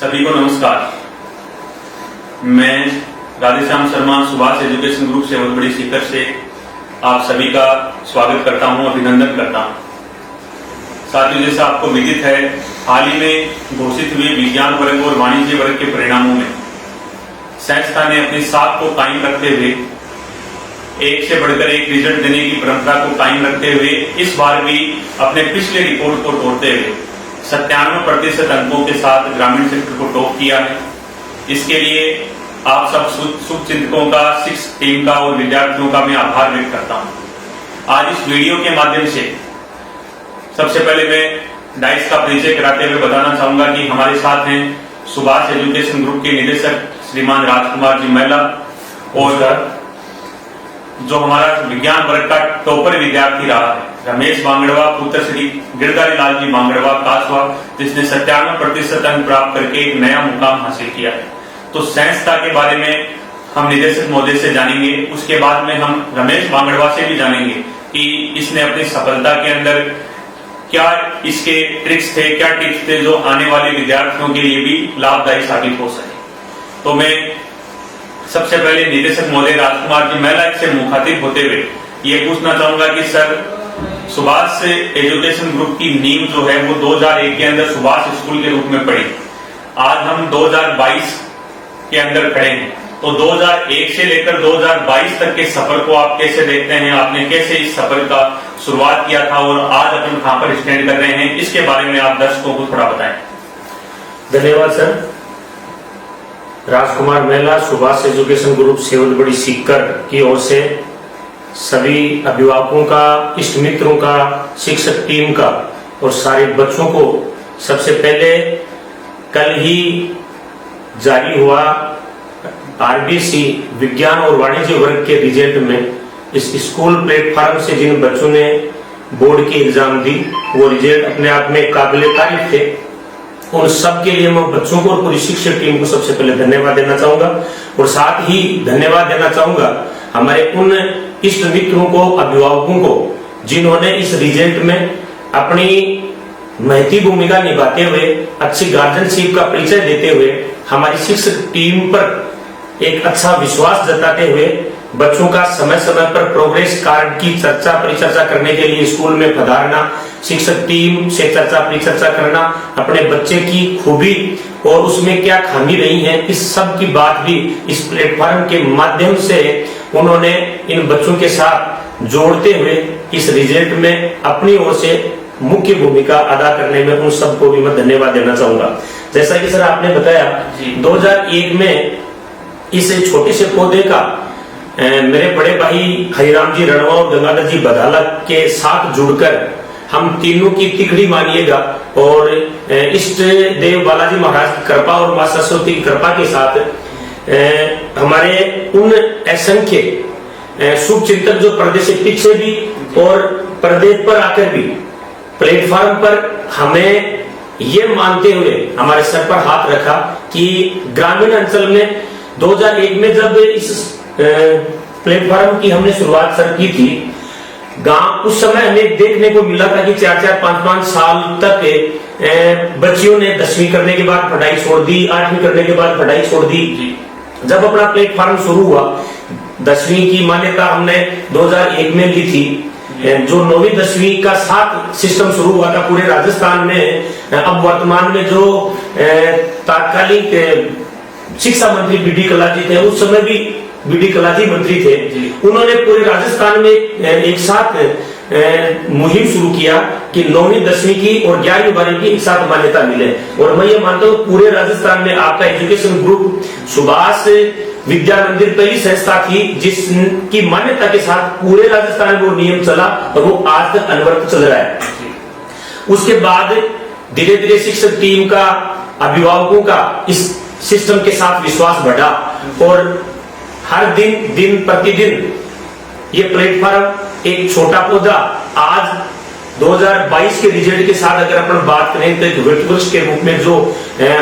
सभी को नमस्कार। मैं राधेश्याम शर्मा सुभाष एजुकेशन ग्रुप से बहुत बड़ी सीकर से आप सभी का स्वागत करता हूं, अभिनंदन करता हूं। साथियों, जैसा आपको विदित है, हाल ही में घोषित हुए विज्ञान वर्ग और वाणिज्य वर्ग के परिणामों में संस्था ने अपनी साख को कायम रखते हुए एक से बढ़कर एक रिजल्ट देने की परंपरा को कायम रखते हुए इस बार भी अपने पिछले रिकॉर्ड को तोड़ते हुए 97% अंकों के साथ ग्रामीण सेक्टर को टॉप किया है। इसके लिए आप सब शुभचिंतकों का, शिक्षक टीम का और विद्यार्थियों का मैं आभार व्यक्त करता हूं। आज इस वीडियो के माध्यम से सबसे पहले मैं डाइस का परिचय कराते हुए बताना चाहूंगा कि हमारे साथ हैं सुभाष एजुकेशन ग्रुप के निदेशक श्रीमान राजकुमार जी महिला और जो हमारा विज्ञान वर्ग का टॉपर विद्यार्थी रहा है रमेश बांगड़वा, पुत्र श्री गिरधारी लाल जी बांगड़वा कासवा, जिसने 97% अंक प्राप्त करके एक नया मुकाम हासिल किया है। तो संस्था के बारे में हम निदेशक महोदय से जानेंगे, उसके बाद में हम रमेश बांगड़वा से भी जानेंगे कि इसने अपनी सफलता के अंदर क्या इसके ट्रिक्स थे, क्या टिप्स थे जो आने वाले विद्यार्थियों के लिए भी लाभदायी साबित हो सके। तो मैं सबसे पहले निदेशक महोदय राजकुमार जी महिला से मुखातिब होते हुए ये पूछना चाहूंगा कि सर, सुभाष एजुकेशन ग्रुप की नींव जो है वो 2001 के अंदर सुभाष स्कूल के रूप में पड़ी। आज हम 2022 के अंदर खड़े हैं, तो 2001 से लेकर 2022 तक के सफर को आप कैसे देखते हैं? आपने कैसे इस सफर का शुरुआत किया था और आज अपन कहां पर स्टैंड कर रहे हैं, इसके बारे में आप दर्शकों को थोड़ा बताएं। धन्यवाद सर। राजकुमार महिला सुभाष एजुकेशन ग्रुप सेवल बड़ी सीकर की ओर से सभी अभिभावकों का, इष्ट मित्रों का, शिक्षक टीम का और सारे बच्चों को सबसे पहले कल ही जारी हुआ आरबीसी विज्ञान और वाणिज्य वर्ग के रिजल्ट में इस स्कूल प्लेटफॉर्म से जिन बच्चों ने बोर्ड की एग्जाम दी वो रिजल्ट अपने आप में काबिले तारीफ थे। उन सब के लिए मैं बच्चों को और पूरी शिक्षक टीम को सबसे पहले धन्यवाद देना चाहूंगा और साथ ही धन्यवाद देना चाहूंगा हमारे उन इष्ट मित्रों को, अभिभावकों को जिन्होंने इस रिजल्ट में अपनी महती भूमिका निभाते हुए, अच्छी गार्जियनशिप का परिचय देते हुए हमारी शिक्षक टीम पर एक अच्छा विश्वास जताते हुए बच्चों का समय समय पर प्रोग्रेस कार्ड की चर्चा परिचर्चा करने के लिए स्कूल में पधारना, शिक्षक टीम से चर्चा परिचर्चा करना, अपने बच्चे की खूबी और उसमें क्या खामी रही है, इस सब की बात भी इस प्लेटफॉर्म के माध्यम से उन्होंने इन बच्चों के साथ जोड़ते हुए इस रिजल्ट में अपनी ओर से मुख्य भूमिका अदा करने में उन सबको भी मैं धन्यवाद देना चाहूंगा। जैसा कि सर आपने बताया 2001 में इस छोटे से पौधे का मेरे बड़े भाई हरिराम जी रणवा और गंगाधर जी बदाला के साथ जुड़कर हम तीनों की तिकड़ी मानिएगा और इष्ट देव बालाजी महाराज की कृपा और मां सरस्वती की कृपा के साथ हमारे उन असंख्य शुभ चिंतक जो पर्दे से पीछे भी और पर्दे पर आकर भी प्लेटफॉर्म पर हमें ये मानते हुए हमारे सर पर हाथ रखा कि ग्रामीण अंचल में 2001 में जब इस प्लेटफॉर्म की हमने शुरुआत सर की थी, गांव उस समय हमें देखने को मिला था कि 4-4, 5-5 साल तक बच्चियों ने 10वीं करने के बाद पढ़ाई छोड़ दी, 8वीं करने के बाद पढ़ाई छोड़ दी। जब अपना प्लेटफॉर्म शुरू हुआ, 10वीं की मान्यता हमने 2001 में ली थी। जो 9वीं 10वीं का साथ सिस्टम शुरू हुआ था पूरे राजस्थान में। अब वर्तमान में जो तात्कालिक शिक्षा मंत्री बीडी कल्ला जी थे, उस समय भी बीडी कल्ला जी मंत्री थे, उन्होंने पूरे राजस्थान में एक साथ मुहिम शुरू किया कि 9वीं 10वीं की और 11वीं 12वीं की एक साथ मान्यता मिले। और मैं ये मानता हूँ पूरे राजस्थान में आपका एजुकेशन ग्रुप सुभाष विद्या मंदिर पहली संस्था थी जिसकी मान्यता के साथ पूरे राजस्थान में वो नियम चला और वो आज तक अनवरत चल रहा है। उसके बाद धीरे धीरे शिक्षक टीम का, अभिभावकों का इस सिस्टम के साथ विश्वास बढ़ा और हर दिन प्रतिदिन ये प्लेटफॉर्म एक छोटा पौधा आज 2022 के रिजल्ट के साथ अगर अपन बात करें तो एक वृक्ष के रूप में जो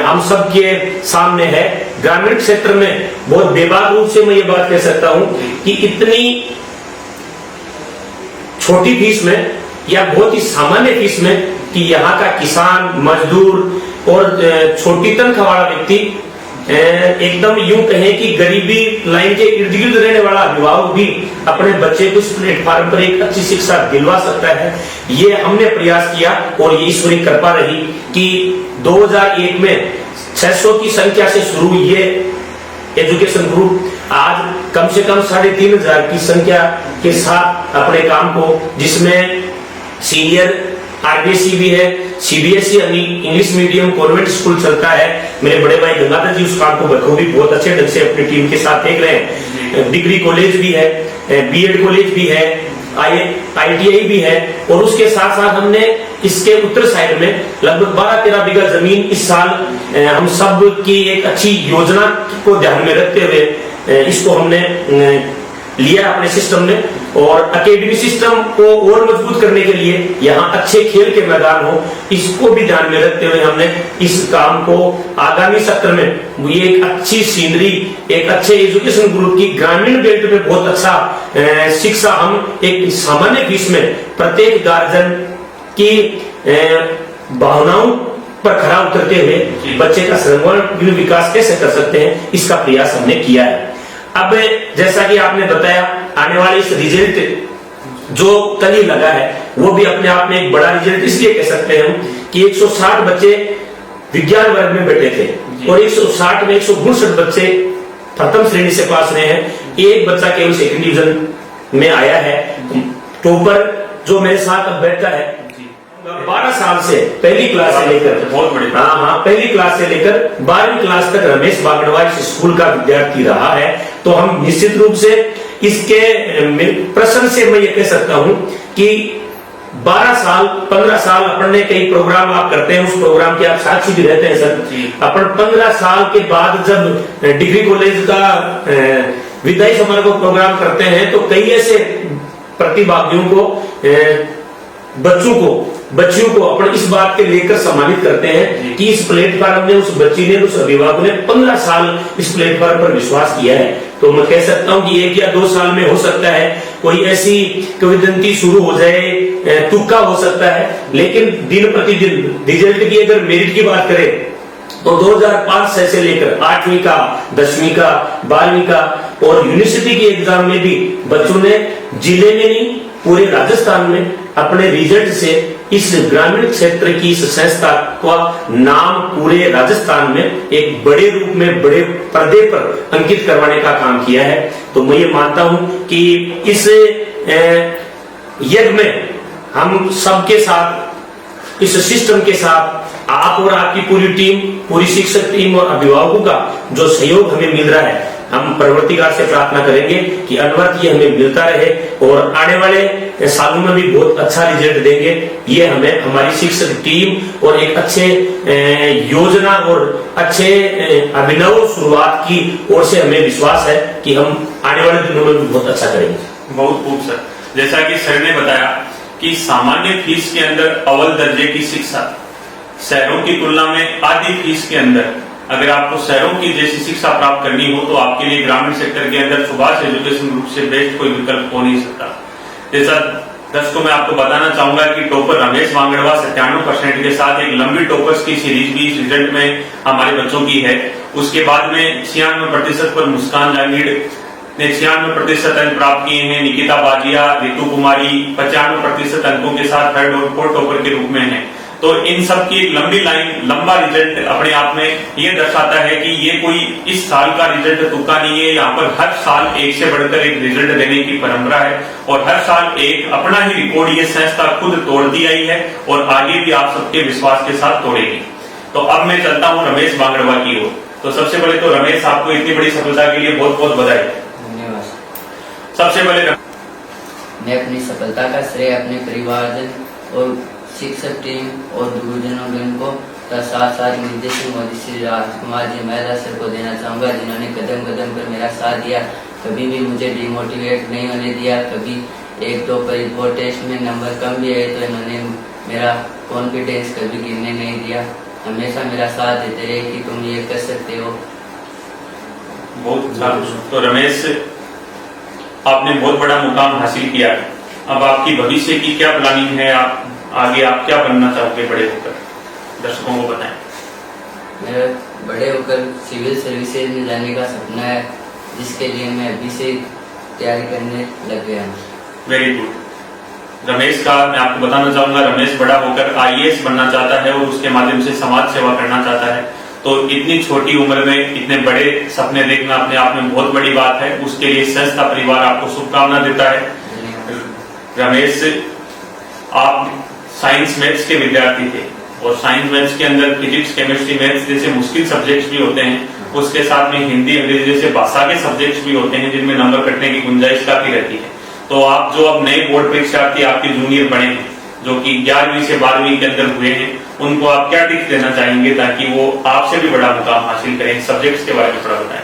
हम सब के सामने है। ग्रामीण क्षेत्र में बहुत बेबाक रूप से मैं ये बात कह सकता हूं कि इतनी छोटी फीस में या बहुत ही सामान्य फीस में कि यहाँ का किसान, मजदूर और छोटी तनख्वाह वाला व्यक्ति, एकदम यूं कहें कि गरीबी लाइन के इर्द गिर्द रहने वाला अभिभावक भी अपने बच्चे को इस प्लेटफॉर्म पर एक अच्छी शिक्षा दिलवा सकता है। ये हमने प्रयास किया और ये ईश्वरी कृपा रही कि 2001 में 600 की संख्या से शुरू हुई ये एजुकेशन ग्रुप आज कम से कम 3500 की संख्या के साथ अपने काम को, जिसमें सीनियर आरबीएसई भी है, सीबीएसई यानी इंग्लिश मीडियम कॉन्वेंट स्कूल चलता है। मेरे बड़े भाई गंगाधर जी उस काम को बखूबी बहुत अच्छे ढंग से अपनी टीम के साथ देख रहे हैं। डिग्री कॉलेज भी है, बीएड कॉलेज भी है, आईटीआई भी है, और उसके साथ साथ हमने इसके उत्तर साइड में लगभग 12-13 बीघा जमीन इस साल हम सब की एक अच्छी योजना को ध्यान में रखते हुए इसको हमने लिया अपने सिस्टम में, और एकेडमी सिस्टम को और मजबूत करने के लिए यहाँ अच्छे खेल के मैदान हो, इसको भी ध्यान में रखते हुए हमने इस काम को आगामी सत्र में ये एक अच्छी सीनरी, एक अच्छे एजुकेशन ग्रुप की ग्रामीण बेल्ट में बहुत अच्छा शिक्षा हम एक सामान्य फीस में प्रत्येक गार्जियन की भावनाओं पर खरा उतरते हुए बच्चे का सर्वांगीण विकास कैसे कर सकते हैं, इसका प्रयास हमने किया है। अब जैसा कि आपने बताया, आने वाले इस रिजल्ट जो कल ही लगा है वो भी अपने आप में एक बड़ा रिजल्ट इसलिए कह सकते हैं हम कि 160 बच्चे विज्ञान वर्ग में बैठे थे और 160 में 162 बच्चे प्रथम श्रेणी से पास रहे हैं। एक बच्चा केवल सेकंड डिवीजन में आया है। टॉपर जो मेरे साथ अब बैठा है 12 साल से पहली क्लास से लेकर बहुत बड़ी पहली क्लास से लेकर 12वीं क्लास तक रमेश बागड़वा इस स्कूल का विद्यार्थी रहा है। तो हम निश्चित रूप से इसके प्रश्न से मैं ये कह सकता हूं कि 12 साल 15 साल अपन कई प्रोग्राम आप करते हैं, उस प्रोग्राम के आप साक्षी भी रहते हैं सर। अपन 15 साल के बाद जब डिग्री कॉलेज का विदाई समारोह प्रोग्राम करते हैं तो कई ऐसे प्रतिभागियों को बच्चियों को अपन इस बात के लेकर सम्मानित करते हैं कि इस प्लेटफॉर्म में उस बच्ची ने, उस अभिभावक ने 15 साल इस प्लेटफॉर्म पर विश्वास किया है। तो मैं कह सकता हूं कि 1 या 2 साल में हो सकता है कोई ऐसी किंवदंती शुरू हो जाए, तुक्का हो सकता है, लेकिन दिन प्रतिदिन रिजल्ट की अगर मेरिट की बात करें तो 2005 से लेकर 8वीं का, 10वीं का, 12वीं का और यूनिवर्सिटी के एग्जाम में भी बच्चों ने जिले में नहीं पूरे राजस्थान में अपने रिजल्ट से इस ग्रामीण क्षेत्र की इस संस्था का नाम पूरे राजस्थान में एक बड़े रूप में, बड़े पर्दे पर अंकित करवाने का काम किया है। तो मैं ये मानता हूं कि इस यज्ञ में हम सबके साथ, इस सिस्टम के साथ आप और आपकी पूरी टीम, पूरी शिक्षक टीम और अभिभावकों का जो सहयोग हमें मिल रहा है, हम परवर्तीकार से प्रार्थना करेंगे कि अनवरत ये हमें मिलता रहे और आने वाले सालों में भी बहुत अच्छा रिजल्ट देंगे। ये हमें हमारी शिक्षक टीम और एक अच्छे योजना और अच्छे अभिनव शुरुआत की ओर से हमें विश्वास है कि हम आने वाले दिनों में भी बहुत अच्छा करेंगे। बहुत खूब सर। जैसा कि सर ने बताया कि सामान्य फीस के अंदर अव्वल दर्जे की शिक्षा शहरों की तुलना में आधी फीस के अंदर अगर आपको शहरों की जैसी शिक्षा प्राप्त करनी हो तो आपके लिए ग्रामीण सेक्टर के अंदर सुभाष एजुकेशन ग्रुप से बेस्ट कोई विकल्प हो नहीं सकता। जैसा दर्शकों मैं आपको बताना चाहूंगा कि टॉपर रमेश बांगड़वा 97% के साथ एक लंबी टॉपर्स की सीरीज भी इस रिजल्ट में हमारे बच्चों की है। उसके बाद में 96% पर मुस्कान जहांगीर ने 96% अंक प्राप्त किए हैं। निकिता बाजिया, रितु कुमारी 95% अंकों के साथ थर्ड और फोर्थ टॉपर के रूप में है। तो इन सब की एक लंबी लाइन, लंबा रिजल्ट अपने आप में ये दर्शाता है कि ये कोई इस साल का रिजल्ट तुक्का नहीं है। यहाँ पर हर साल एक से बढ़कर एक रिजल्ट देने की परंपरा है और हर साल एक अपना ही रिकॉर्ड ये संस्था खुद तोड़ती आई है और आगे भी आप सबके विश्वास के साथ तोड़ेगी। तो अब मैं चलता हूँ रमेश बांगड़वा की ओर। तो सबसे पहले तो रमेश, आपको इतनी बड़ी सफलता के लिए बहुत बहुत बधाई। धन्यवाद। सबसे पहले मैं अपनी सफलता का श्रेय अपने परिवारजन और शिक्षक टीम और गुरुजनों को साथ साथ निर्देशक मोदी श्री राजकुमार जी मेहरा सर को देना चाहूंगा, जिन्होंने कदम कदम पर मेरा साथ दिया, कभी भी मुझे डिमोटिवेट नहीं होने दिया। कभी 1-2 पर टेस्ट में नंबर कम भी आए तो इन्होंने मेरा कॉन्फिडेंस कभी गिरने नहीं दिया, हमेशा मेरा साथ देते रहे कि तुम ये कर सकते हो। बहुत अच्छा। तो रमेश, आपने बहुत बड़ा मुकाम हासिल किया। अब आपकी भविष्य की क्या प्लानिंग है? आप आगे आप क्या बनना चाहोगे बड़े होकर? दर्शकों को बताएं। मेरा बड़े होकर सिविल सर्विसेज में जाने का सपना है, जिसके लिए मैं अभी से तैयारी करने लग गया हूँ। Very good. रमेश का मैं आपको बताना चाहूंगा, रमेश बड़ा होकर आईएएस बनना चाहता है और उसके माध्यम से समाज सेवा करना चाहता है। तो इतनी छोटी उम्र में इतने बड़े सपने देखना अपने आप में बहुत बड़ी बात है। उसके लिए संस्था परिवार आपको शुभकामना देता है। रमेश, आप साइंस मैथ्स के विद्यार्थी थे और साइंस मैथ्स के अंदर फिजिक्स, केमिस्ट्री, मैथ्स जैसे मुश्किल सब्जेक्ट्स भी होते हैं। उसके साथ में हिंदी, अंग्रेजी जैसे भाषा के सब्जेक्ट्स भी होते हैं जिनमें नंबर कटने की गुंजाइश काफी रहती है। तो आप जो अब नए बोर्ड परीक्षार्थी आपके जूनियर बने हैं, जो कि 11वीं से 12वीं के अंदर हुए हैं, उनको आप क्या टिप्स देना चाहेंगे ताकि वो आपसे भी बड़ा मुकाम हासिल करें? सब्जेक्ट्स के बारे में थोड़ा बताएं।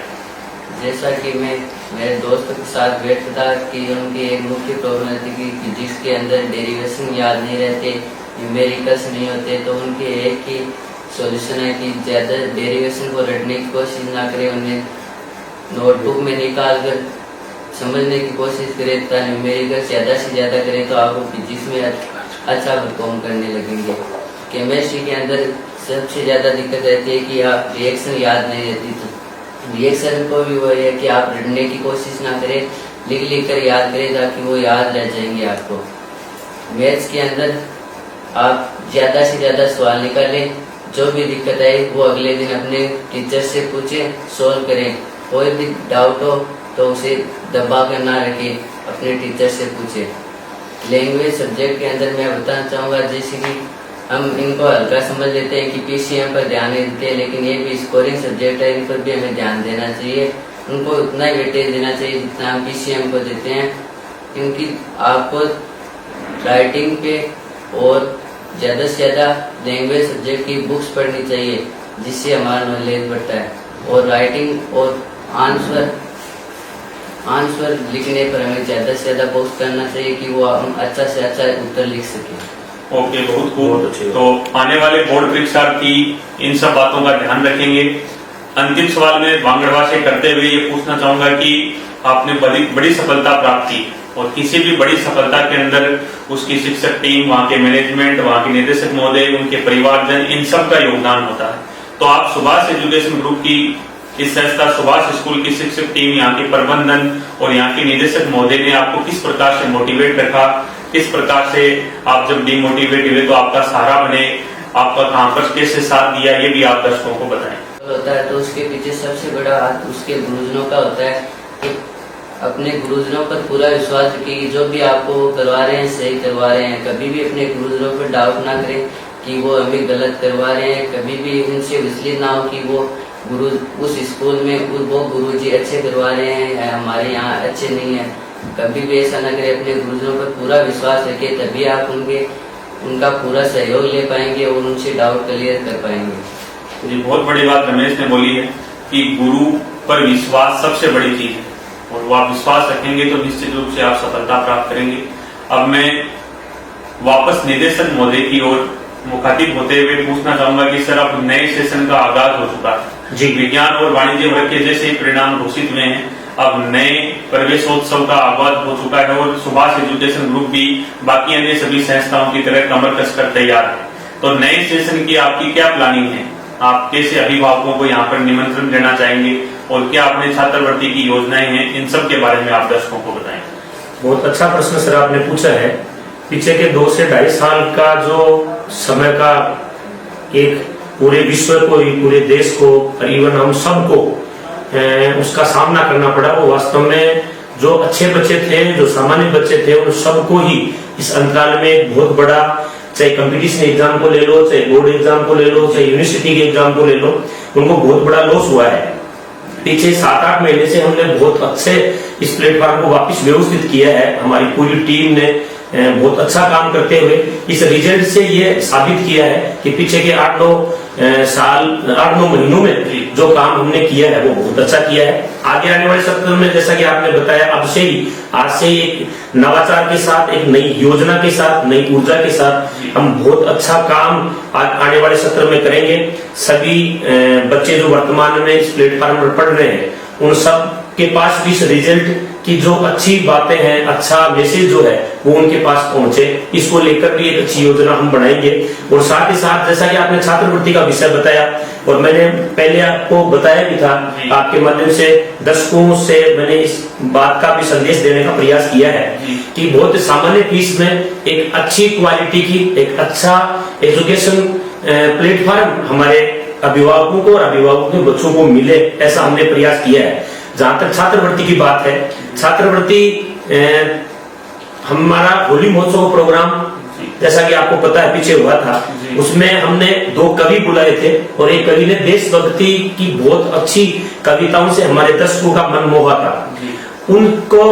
जैसा कि मैं मेरे दोस्तों के साथ बैठा था कि उनकी एक मुख्य प्रॉब्लम थी कि फिजिक्स के अंदर डेरिवेशन याद नहीं रहते, न्यूमेरिकल्स नहीं होते। तो उनके एक ही सॉल्यूशन है कि ज़्यादा डेरिवेशन को रटने की कोशिश ना करें, उन्हें नोटबुक में निकाल कर समझने की कोशिश करें तथा न्यूमेरिकल ज़्यादा से ज़्यादा करें तो आपको फिजिक्स में अच्छा परफॉर्म करने लगेंगे। केमिस्ट्री के अंदर सबसे ज़्यादा दिक्कत रहती है कि आप रिएक्शन याद नहीं रहती। तो रिएक्शन को भी वही है कि आप रटने की कोशिश ना करें, लिख कर याद करें ताकि वो याद रह जाएंगे आपको। मैथ्स के अंदर आप ज़्यादा से ज़्यादा सवाल निकालें, जो भी दिक्कत है वो अगले दिन अपने टीचर से पूछें, सोल्व करें। कोई भी डाउट हो तो उसे दबा कर ना रखें, अपने टीचर से पूछें। लैंग्वेज सब्जेक्ट के अंदर मैं बताना चाहूँगा, जैसे कि हम इनको हल्का समझ लेते हैं कि पीसीएम पर ध्यान नहीं देते, लेकिन ये भी स्कोरिंग सब्जेक्ट है, इन पर भी हमें ध्यान देना चाहिए। उनको उतना ही वेटेज देना चाहिए जितना हम पीसीएम को देते हैं, क्योंकि आपको राइटिंग पे और ज़्यादा से ज़्यादा लैंग्वेज सब्जेक्ट की बुक्स पढ़नी चाहिए, जिससे हमारा नॉलेज बढ़ता है। और राइटिंग और आंसर लिखने पर हमें ज़्यादा से ज़्यादा फोकस करना चाहिए कि वो हम अच्छा से अच्छा उत्तर लिख सकें। ओके, बहुत खूब। तो आने वाले बोर्ड परीक्षार्थी इन सब बातों का ध्यान रखेंगे। अंतिम सवाल में वांगड़वा से करते हुए ये पूछना चाहूंगा कि आपने बड़ी सफलता प्राप्त की और किसी भी बड़ी सफलता के अंदर उसकी शिक्षक टीम, वहाँ के मैनेजमेंट, वहाँ के निदेशक महोदय, उनके परिवारजन, इन सब का योगदान होता है। तो आप सुभाष एजुकेशन ग्रुप की इस संस्था सुभाष स्कूल की शिक्षक टीम, यहाँ के प्रबंधन और यहाँ के निदेशक महोदय ने आपको किस प्रकार से मोटिवेट रखा, किस प्रकार से आप जब डिमोटिवेट हुए तो आपका सहारा बने, आपका कहाँ पर कैसे साथ दिया, ये भी आप दर्शकों को बताएं। होता है तो उसके पीछे सबसे बड़ा हाथ उसके गुरुजनों का होता है कि अपने गुरुजनों पर पूरा विश्वास रखिए कि जो भी आपको वो करवा रहे हैं सही करवा रहे हैं। कभी भी अपने गुरुजनों पर डाउट ना करें कि वो हमें गलत करवा रहे हैं। कभी भी उनसे विचलित ना हो कि वो गुरु उस स्कूल में वो गुरुजी अच्छे करवा रहे हैं, हमारे यहाँ अच्छे नहीं है। कभी भी ऐसा ना करें, अपने गुरुजनों पर पूरा विश्वास रखिए, तभी आप उनका पूरा सहयोग ले पाएंगे और उनसे डाउट क्लियर कर पाएंगे। जी, बहुत बड़ी बात रमेश ने बोली है कि गुरु पर विश्वास सबसे बड़ी चीज है और वो आप विश्वास रखेंगे तो निश्चित रूप से आप सफलता प्राप्त करेंगे। अब मैं वापस निदेशक महोदय की ओर मुखातिब होते हुए पूछना चाहूंगा कि सर, अब नए सेशन का आगाज हो चुका है जी। विज्ञान और वाणिज्य वर्ग के जैसे परिणाम घोषित हुए हैं, अब नए प्रवेशोत्सव का आगाज हो चुका है और सुभाष एजुकेशन ग्रुप भी बाकी अन्य सभी संस्थाओं की तरह कमर कसकर तैयार है। तो नए सेशन की आपकी क्या प्लानिंग है? आप कैसे अभिभावकों को यहाँ पर निमंत्रण देना चाहेंगे और क्या अपने छात्रवृत्ति की योजनाएं हैं, इन सब के बारे में आप दर्शकों को बताएं। बहुत अच्छा प्रश्न सर आपने पूछा है। पीछे के 2 से 2.5 साल का जो समय का एक पूरे विश्व को, पूरे देश को, इवन हम सबको उसका सामना करना पड़ा, वो वास्तव में जो अच्छे बच्चे थे, जो सामान्य बच्चे थे, उन सबको ही इस अंतराल में एक बहुत बड़ा, चाहे कंपटीशन एग्जाम को ले लो, चाहे बोर्ड एग्जाम को ले लो, चाहे यूनिवर्सिटी के एग्जाम को ले लो, उनको बहुत बड़ा लॉस हुआ है। पीछे 7-8 महीने से हमने बहुत अच्छे इस प्लेटफॉर्म को वापस व्यवस्थित किया है। हमारी पूरी टीम ने बहुत अच्छा काम करते हुए इस रिजल्ट से ये साबित किया है कि पीछे के 8-9 महीनों में जो काम हमने किया है वो बहुत अच्छा किया है। आगे आने वाले सत्र में जैसा कि आपने बताया, अब से ही आज से एक नवाचार के साथ, एक नई योजना के साथ, नई ऊर्जा के साथ हम बहुत अच्छा काम आने वाले सत्र में करेंगे। सभी बच्चे जो वर्तमान में इस प्लेटफॉर्म पर पढ़ रहे हैं, उन सब के पास भी इस रिजल्ट की जो अच्छी बातें हैं, अच्छा मैसेज जो है वो उनके पास पहुंचे, इसको लेकर भी एक अच्छी योजना हम बनाएंगे। और साथ ही साथ जैसा कि आपने छात्रवृत्ति का विषय बताया और मैंने पहले आपको बताया भी था, आपके माध्यम से दर्शकों से मैंने इस बात का भी संदेश देने का प्रयास किया है कि बहुत सामान्य फीस में एक अच्छी क्वालिटी की एक अच्छा एजुकेशन प्लेटफॉर्म हमारे अभिभावकों को और अभिभावकों के बच्चों को मिले, ऐसा हमने प्रयास किया है। जहां तक छात्रवृत्ति की बात है, छात्रवृत्ति हमारा होली महोत्सव का प्रोग्राम जैसा कि आपको पता है पीछे हुआ था, उसमें हमने 2 कवि बुलाए थे और एक कवि ने देशभक्ति की बहुत अच्छी कविताओं से हमारे दर्शकों का मन मोहा था। उनको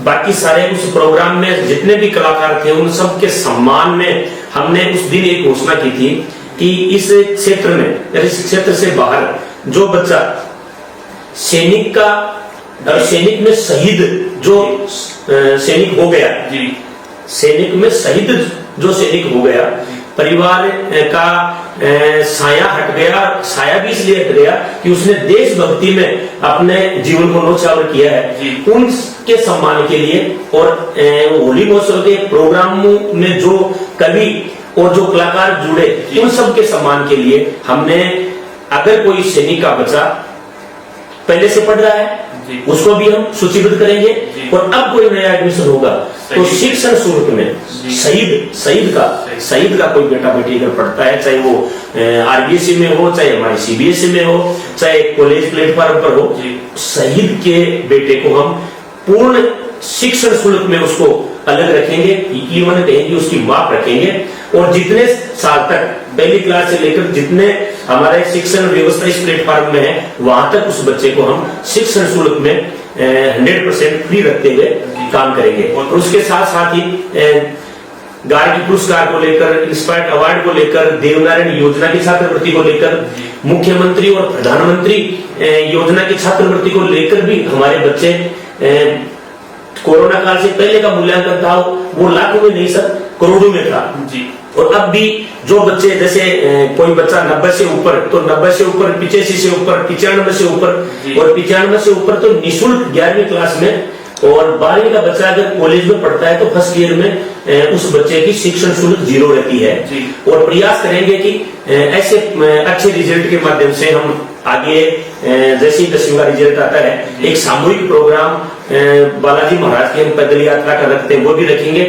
बाकी सारे उस प्रोग्राम में जितने भी कलाकार थे उन सब के सम्मान में हमने उस दिन एक घोषणा की थी कि इस क्षेत्र में, इस क्षेत्र से बाहर जो बच्चा सैनिक का और सैनिक में शहीद जो सैनिक हो गया, सैनिक में शहीद जो सैनिक हो गया, परिवार का साया हट गया, साया भी इसलिए हट गया कि उसने देशभक्ति में अपने जीवन को न्यौछावर किया है, उनके सम्मान के लिए। और होली महोत्सव के प्रोग्राम में जो कवि और जो कलाकार जुड़े, उन सब के सम्मान के लिए हमने, अगर कोई सैनिक का बच्चा पहले से पढ़ रहा है उसको भी हम सूचीबद्ध करेंगे, और अब कोई नया एडमिशन होगा तो शिक्षण शुल्क में शहीद का कोई बेटा बेटी अगर पढ़ता है, चाहे वो आरबीएसई में हो, चाहे हमारे सीबीएसई में हो, चाहे कॉलेज प्लेटफॉर्म पर हो, शहीद के बेटे को हम पूर्ण शिक्षण शुल्क में उसको अलग रखेंगे, इवन कहेंगे उसकी माप रखेंगे। और जितने साल तक पहली क्लास से लेकर जितने हमारे शिक्षण व्यवस्था इस प्लेटफॉर्म में है, वहां तक उस बच्चे को हम शिक्षण शुल्क में 100% फ्री रखते हुए काम करेंगे। और उसके साथ साथ ही गार्गी पुरस्कार को लेकर, इंस्पायर्ड अवार्ड को लेकर, देवनारायण योजना की छात्रवृत्ति को लेकर, मुख्यमंत्री और प्रधानमंत्री योजना की छात्रवृत्ति को लेकर भी हमारे बच्चे, कोरोना काल से पहले का मूल्यांकन था वो लाखों में नहीं सर, करोड़ों में था जी। और अब भी जो बच्चे, जैसे कोई बच्चा 90 से ऊपर, तो 90 से ऊपर, 85 से ऊपर, 95 से ऊपर, और 95 से ऊपर तो निःशुल्क 11वीं क्लास में, और 12वीं का बच्चा अगर कॉलेज में पढ़ता है तो फर्स्ट ईयर में उस बच्चे की शिक्षण शुल्क 0 रहती है। और प्रयास करेंगे कि ऐसे अच्छे रिजल्ट के माध्यम से हम आगे, जैसे ही 10वीं का रिजल्ट आता है, एक सामूहिक प्रोग्राम बालाजी महाराज की हम पैदल यात्रा का रखते हैं, वो भी रखेंगे।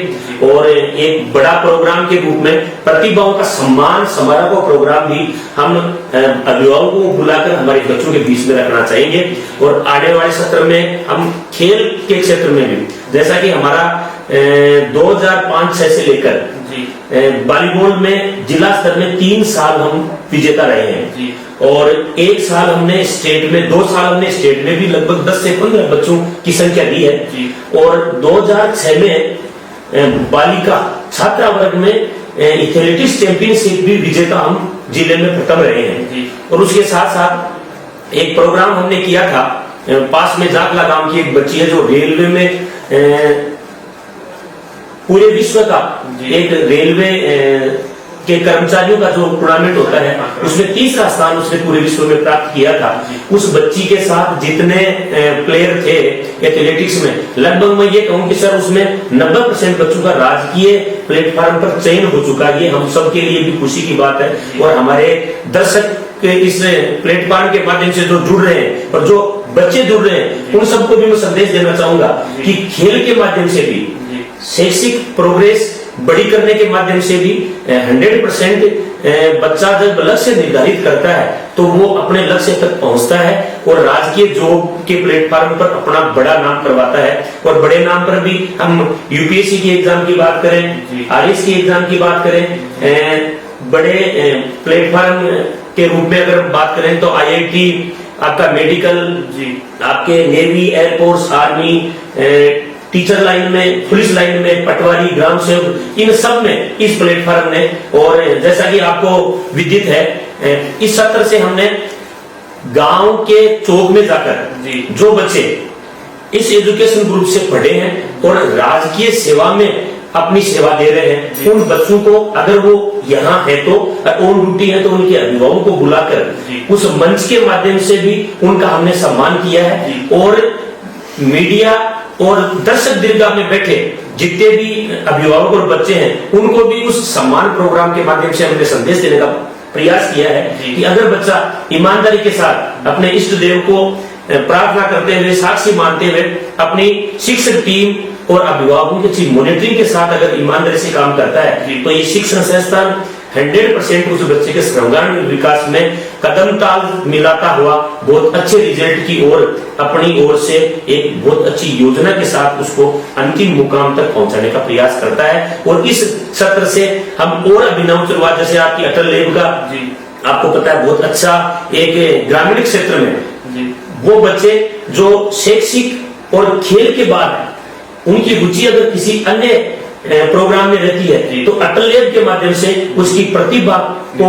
और एक बड़ा प्रोग्राम के रूप में प्रतिभाओं का सम्मान समारोह का प्रोग्राम भी हम अभिभावकों को बुलाकर हमारे बच्चों के बीच में रखना चाहेंगे। और आने वाले सत्र में हम खेल के क्षेत्र में भी, जैसा कि हमारा 2005-6 से लेकर वॉलीबॉल में जिला स्तर में 3 साल हम विजेता रहे हैं, और 1 साल हमने स्टेट में, 2 साल हमने स्टेट में भी लगभग 10 से 15 बच्चों की संख्या दी है। और 2006 में बालिका छात्रा वर्ग में एथलेटिक्स चैंपियनशिप भी विजेता हम जिले में प्रथम रहे हैं। और उसके साथ साथ एक प्रोग्राम हमने किया था, पास में जाकला गांव की एक बच्ची है जो रेलवे में पूरे विश्व का एक रेलवे के कर्मचारियों का जो टूर्नामेंट होता है उसमें 3रा स्थान उसने पूरे विश्व में प्राप्त किया था। उस बच्ची के साथ जितने प्लेयर थे एथलेटिक्स में, लगभग मैं ये कहूं कि सर उसमें 90% बच्चों का राजकीय प्लेटफॉर्म पर चयन हो चुका है। ये हम सब के लिए भी खुशी की बात है। और हमारे दर्शक इस प्लेटफॉर्म के माध्यम से जो जुड़ रहे हैं और जो बच्चे जुड़ रहे हैं, उन सबको भी मैं संदेश देना चाहूंगा कि खेल के माध्यम से भी, शैक्षिक प्रोग्रेस बड़ी करने के माध्यम से भी 100% बच्चा जब लक्ष्य निर्धारित करता है तो वो अपने लक्ष्य तक पहुंचता है और राजकीय जॉब के प्लेटफॉर्म पर अपना बड़ा नाम करवाता है। और बड़े नाम पर भी हम यूपीएससी की एग्जाम की बात करें, आरएस की एग्जाम की बात करें, बड़े प्लेटफॉर्म के रूप में अगर बात करें तो आईआईटी, आपका मेडिकल, आपके navy, air force, army, teacher line में, पुलिस लाइन में, पटवारी, ग्राम सेवक, इन सब में इस प्लेटफॉर्म ने। और जैसा कि आपको विदित है, इस सत्र से हमने गांव के चौक में जाकर जो बच्चे इस एजुकेशन ग्रुप से पढ़े हैं और राजकीय सेवा में अपनी सेवा दे रहे हैं, उन बच्चों को अगर वो यहाँ है तो ऑन ड्यूटी है तो उनके अभिभावकों को बुलाकर उस मंच के माध्यम से भी उनका हमने सम्मान किया है। और मीडिया और दर्शक दीर्घा में बैठे जितने भी अभिभावक और बच्चे हैं उनको भी उस सम्मान प्रोग्राम के माध्यम से हमने संदेश देने का प्रयास किया है कि अगर बच्चा ईमानदारी के साथ अपने इष्ट देव को प्रार्थना करते हुए, साक्षी मानते हुए, अपनी शिक्षक टीम और अभिभावकों की अच्छी मॉनिटरिंग के साथ अगर ईमानदारी से काम करता है तो ये शिक्षण संस्थान 100% उस बच्चे के सर्वांगीण विकास में कदम ताल मिलाता हुआ बहुत अच्छे रिजल्ट की ओर अपनी ओर से एक बहुत अच्छी योजना के साथ उसको अंतिम मुकाम तक पहुंचाने का प्रयास करता है। और इस सत्र से हम और अभिनव शुरुआत, जैसे आपकी अटल लैब का आपको पता है बहुत अच्छा एक ग्रामीण क्षेत्र में वो बच्चे जो शैक्षिक और खेल के बाद उनकी रुचि अगर किसी अन्य प्रोग्राम में रहती है तो अटल लैब के माध्यम से उसकी प्रतिभा को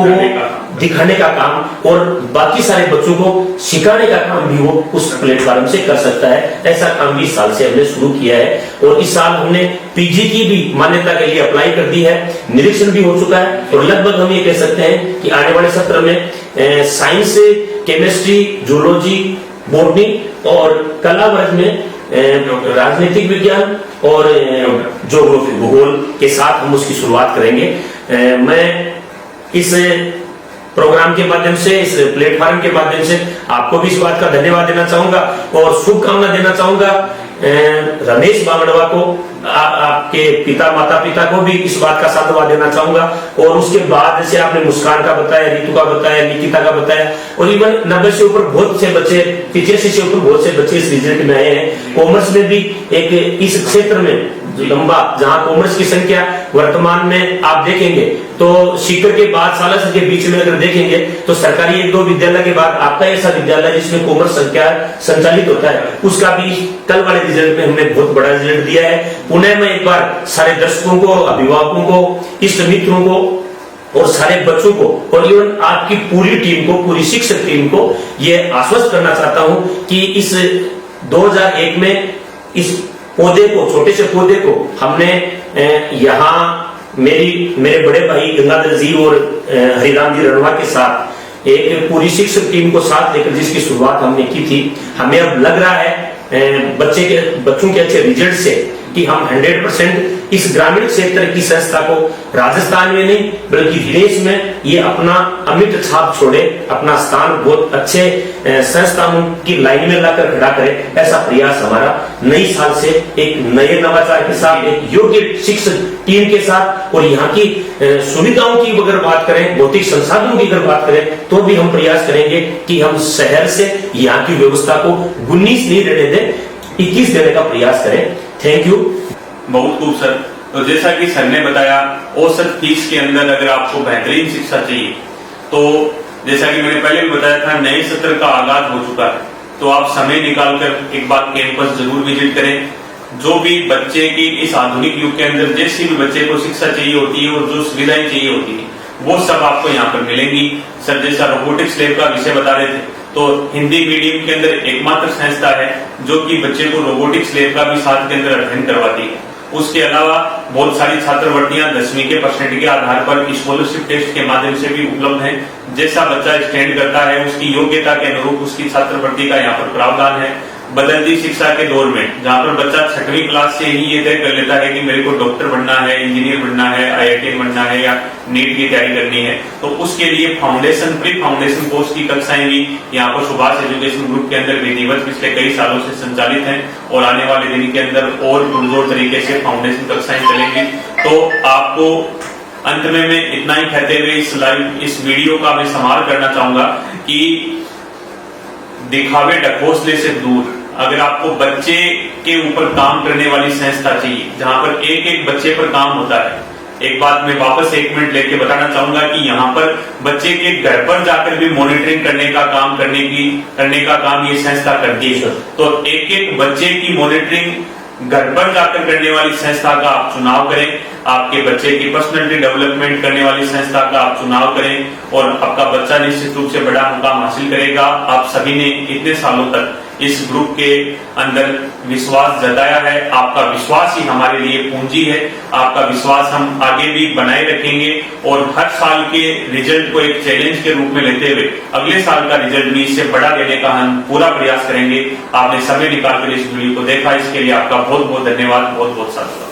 दिखाने का काम और बाकी सारे बच्चों को सिखाने का काम भी वो उस प्लेटफॉर्म से कर सकता है। ऐसा काम 20 साल से हमने शुरू किया है और इस साल हमने पीजी की भी मान्यता के लिए अप्लाई कर दी है, निरीक्षण भी हो चुका है और लगभग हम ये कह सकते हैं कि आने वाले सत्र में साइंस, केमिस्ट्री, जूलॉजी, बॉटनी और कला वर्ग में राजनीतिक विज्ञान और ज्योग्राफी, भूगोल के साथ हम उसकी शुरुआत करेंगे। मैं इस प्रोग्राम के माध्यम से, इस प्लेटफॉर्म के माध्यम से आपको भी इस बात का धन्यवाद देना चाहूंगा और शुभकामना देना चाहूंगा रमेश बांगड़वा को, आपके पिता माता पिता को भी इस बात का साधुवाद देना चाहूंगा। और उसके बाद जैसे आपने मुस्कान का बताया, ऋतु का बताया, निकिता का बताया और इवन 90 से ऊपर बहुत से बच्चे, 85 से ऊपर बहुत से बच्चे इस रिजल्ट में आए हैं। कॉमर्स में भी एक इस क्षेत्र में लंबा, जहां कॉमर्स की संख्या वर्तमान में आप देखेंगे तो सीकर के बाद सालासर के बीच में अगर देखेंगे तो सरकारी 1-2 विद्यालय के बाद आपका ऐसा विद्यालय जिसमें कॉमर्स संख्या संचालित होता है, उसका भी कल वाले रिजल्ट में हमने बहुत बड़ा रिजल्ट दिया है। पुनः मैं एक बार सारे दर्शकों को, अभिभावकों को, इष्ट मित्रों को और सारे बच्चों को और इवन आपकी पूरी टीम को, पूरी शिक्षक टीम को ये आश्वस्त करना चाहता हूं कि इस 2001 में इस पौधे को, छोटे से पौधे को हमने यहाँ मेरे बड़े भाई गंगाधर जी और हरिराम जी रणवा के साथ एक पूरी शिक्षक टीम को साथ लेकर जिसकी शुरुआत हमने की थी, हमें अब लग रहा है बच्चों के अच्छे रिजल्ट से कि हम 100% इस ग्रामीण क्षेत्र की संस्था को राजस्थान में नहीं बल्कि विदेश में ये अपना अमिट छाप छोड़े, अपना स्थान बहुत अच्छे संस्थानों की लाइन में लाकर खड़ा करे, ऐसा प्रयास हमारा नई साल से एक नए नवाचार के साथ, एक योग्य शिक्षक टीम के साथ और यहाँ की सुविधाओं की अगर बात करें, भौतिक संसाधनों की अगर बात करें तो भी हम प्रयास करेंगे कि हम शहर से यहाँ की व्यवस्था को 19 नहीं रहने दें, 21 देने का प्रयास करें। Thank you. बहुत खूब सर। तो जैसा कि सर ने बताया, औसत फीस के अंदर अगर आपको बेहतरीन शिक्षा चाहिए तो जैसा कि मैंने पहले भी बताया था, नए सत्र का आगाज हो चुका है तो आप समय निकालकर एक बार कैंपस जरूर विजिट करें। जो भी बच्चे की इस आधुनिक युग के अंदर जैसी भी बच्चे को शिक्षा चाहिए होती है और जो सुविधाएं चाहिए होती है वो सब आपको यहाँ पर मिलेंगी। सर जैसा रोबोटिक्स लैब का विषय बता रहे थे तो हिंदी मीडियम के अंदर एकमात्र संस्था है जो कि बच्चे को रोबोटिक्स लैब का भी साथ के अंदर अध्ययन करवाती है। उसके अलावा बहुत सारी छात्रवृत्तियां 10वीं के परसेंट के आधार पर स्कॉलरशिप टेस्ट के माध्यम से भी उपलब्ध हैं। जैसा बच्चा स्टैंड करता है उसकी योग्यता के अनुरूप उसकी छात्रवृत्ति का यहाँ पर प्रावधान है। बदलती शिक्षा के दौर में जहाँ पर बच्चा 6वीं क्लास से ही ये तय कर लेता है कि मेरे को डॉक्टर बनना है, इंजीनियर बनना है, IIT बनना है या नीट की तैयारी करनी है, तो उसके लिए फाउंडेशन, प्री फाउंडेशन कोर्स की कक्षाएं भी यहाँ पर सुभाष एजुकेशन ग्रुप के अंदर विधिवत पिछले कई सालों से संचालित हैं और आने वाले दिन के अंदर और पुरजोर तरीके से फाउंडेशन कक्षाएं चलेंगी। तो आपको अंत में मैं इतना ही कहते हुए इस वीडियो का मैं समाप्त करना चाहूंगा कि दिखावे ढकोसले से दूर अगर आपको बच्चे के ऊपर काम करने वाली संस्था चाहिए जहां पर एक एक बच्चे पर काम होता है। एक बात मैं वापस 1 मिनट लेके बताना चाहूंगा कि यहाँ पर बच्चे के घर पर जाकर भी मॉनिटरिंग करने का काम ये संस्था करती है। तो एक एक बच्चे की मॉनिटरिंग घर पर जाकर करने वाली संस्था का आप चुनाव करें, आपके बच्चे की पर्सनैलिटी डेवलपमेंट करने वाली संस्था का आप चुनाव करें और आपका बच्चा निश्चित रूप से बड़ा मुकाम हासिल करेगा। आप सभी ने इतने सालों तक इस ग्रुप के अंदर विश्वास जताया है। आपका विश्वास ही हमारे लिए पूंजी है। आपका विश्वास हम आगे भी बनाए रखेंगे और हर साल के रिजल्ट को एक चैलेंज के रूप में लेते हुए अगले साल का रिजल्ट भी इससे बड़ा देने का हम पूरा प्रयास करेंगे। आपने समय निकालकर इस वीडियो को देखा, इसके लिए आपका बहुत बहुत धन्यवाद, बहुत बहुत साधुवाद।